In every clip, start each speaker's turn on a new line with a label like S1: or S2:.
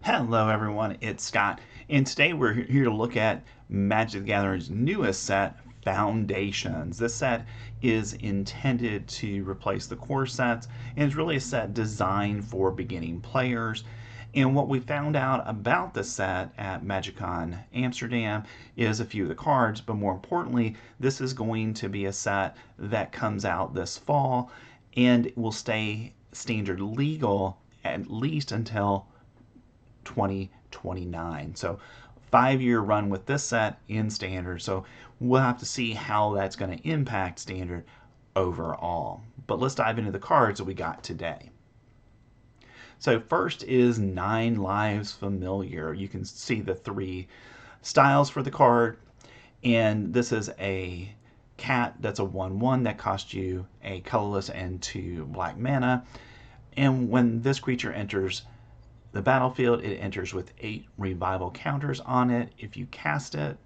S1: Hello everyone, it's Scott, and today we're here to look at Magic the Gathering's newest set, Foundations. This set is intended to replace the core sets, and it's really a set designed for beginning players. And what we found out about the set at MagicCon Amsterdam is a few of the cards, but more importantly, this is going to be a set that comes out this fall and will stay standard legal at least until 2029. So 5-year run with this set in standard. So we'll have to see how that's going to impact standard overall. But let's dive into the cards that we got today. So first is 9 Lives Familiar. You can see the 3 styles for the card. And this is a cat that's a 1/1 that costs you a colorless and 2 black mana. And when this creature enters the battlefield, it enters with 8 revival counters on it if you cast it.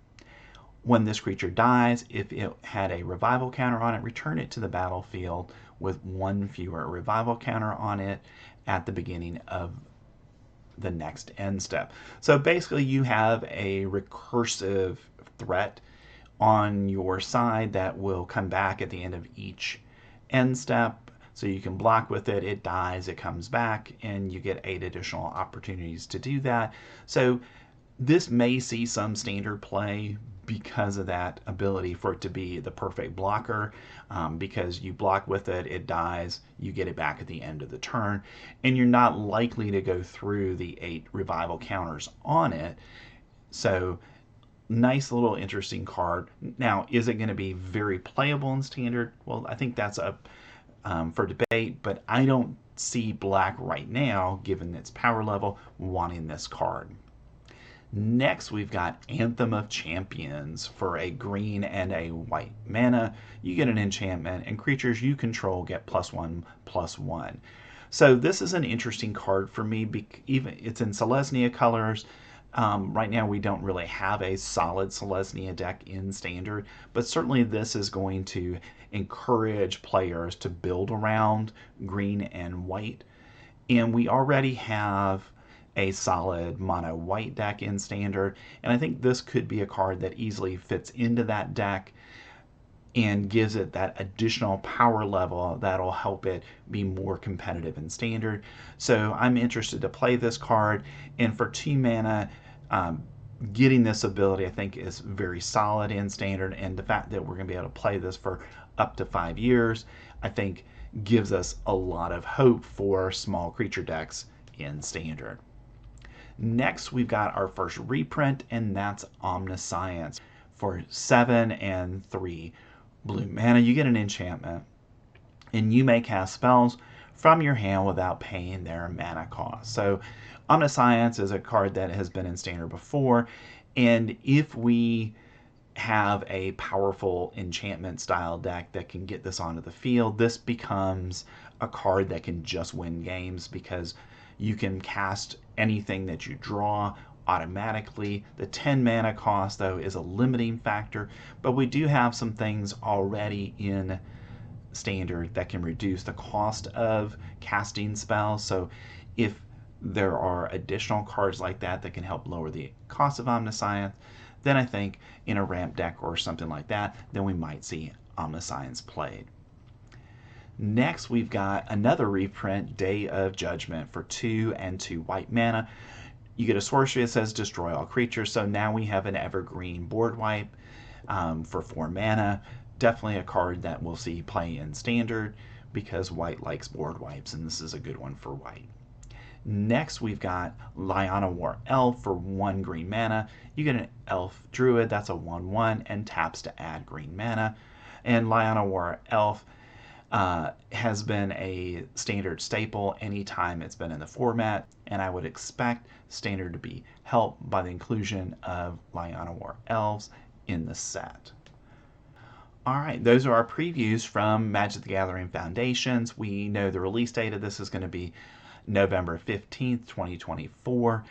S1: When this creature dies, if it had a revival counter on it, return it to the battlefield with 1 fewer revival counter on it at the beginning of the next end step. So basically you have a recursive threat on your side that will come back at the end of each end step. So you can block with it, it dies, it comes back, and you get 8 additional opportunities to do that. So this may see some standard play because of that ability for it to be the perfect blocker, because you block with it, it dies, you get it back at the end of the turn, and you're not likely to go through the 8 revival counters on it. So nice little interesting card. Now, is it going to be very playable in standard? Well, I think that's up for debate, but I don't see black right now, given its power level, wanting this card. Next, we've got Anthem of Champions. For a green and a white mana, you get an enchantment, and creatures you control get +1/+1. So this is an interesting card for me. Even it's in Selesnya colors. Right now we don't really have a solid Selesnya deck in standard, but certainly this is going to encourage players to build around green and white. And we already have a solid mono white deck in standard, and I think this could be a card that easily fits into that deck and gives it that additional power level that'll help it be more competitive in standard. So I'm interested to play this card, and for 2 mana, getting this ability I think is very solid in standard, and the fact that we're going to be able to play this for up to 5 years I think gives us a lot of hope for small creature decks in standard. Next, we've got our first reprint, and that's Omniscience. For 7 and 3 blue mana, you get an enchantment, and you may cast spells from your hand without paying their mana cost. So Omniscience is a card that has been in standard before, and if we have a powerful enchantment style deck that can get this onto the field, this becomes a card that can just win games because you can cast anything that you draw automatically. The 10 mana cost, though, is a limiting factor, but we do have some things already in standard that can reduce the cost of casting spells. So if there are additional cards like that that can help lower the cost of Omniscience, then I think in a ramp deck or something like that, then we might see Omniscience played. Next, we've got another reprint, Day of Judgment. For 2 and 2 white mana, you get a sorcery that says destroy all creatures. So now we have an evergreen board wipe for 4 mana. Definitely a card that we'll see play in standard because white likes board wipes, and this is a good one for white. Next, we've got Lyanowar Elf. For 1 green mana, you get an Elf Druid. That's a 1/1 and taps to add green mana. And Lyanowar Elf has been a standard staple anytime it's been in the format, and I would expect standard to be helped by the inclusion of Lyanowar Elves in the set. Alright, those are our previews from Magic the Gathering Foundations. We know the release date of this is going to be November 15th, 2024,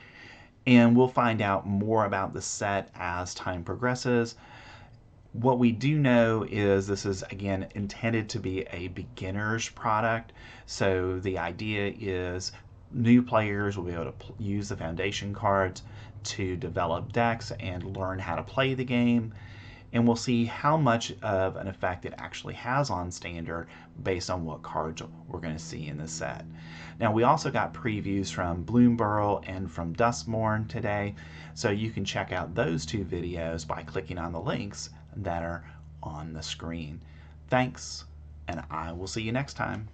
S1: and we'll find out more about the set as time progresses. What we do know is this is, again, intended to be a beginner's product, so the idea is New players will be able to use the foundation cards to develop decks and learn how to play the game, and we'll see how much of an effect it actually has on Standard based on what cards we're going to see in this set. Now, we also got previews from Bloomburrow and from Duskmorn today, so you can check out those two videos by clicking on the links that are on the screen. Thanks, and I will see you next time.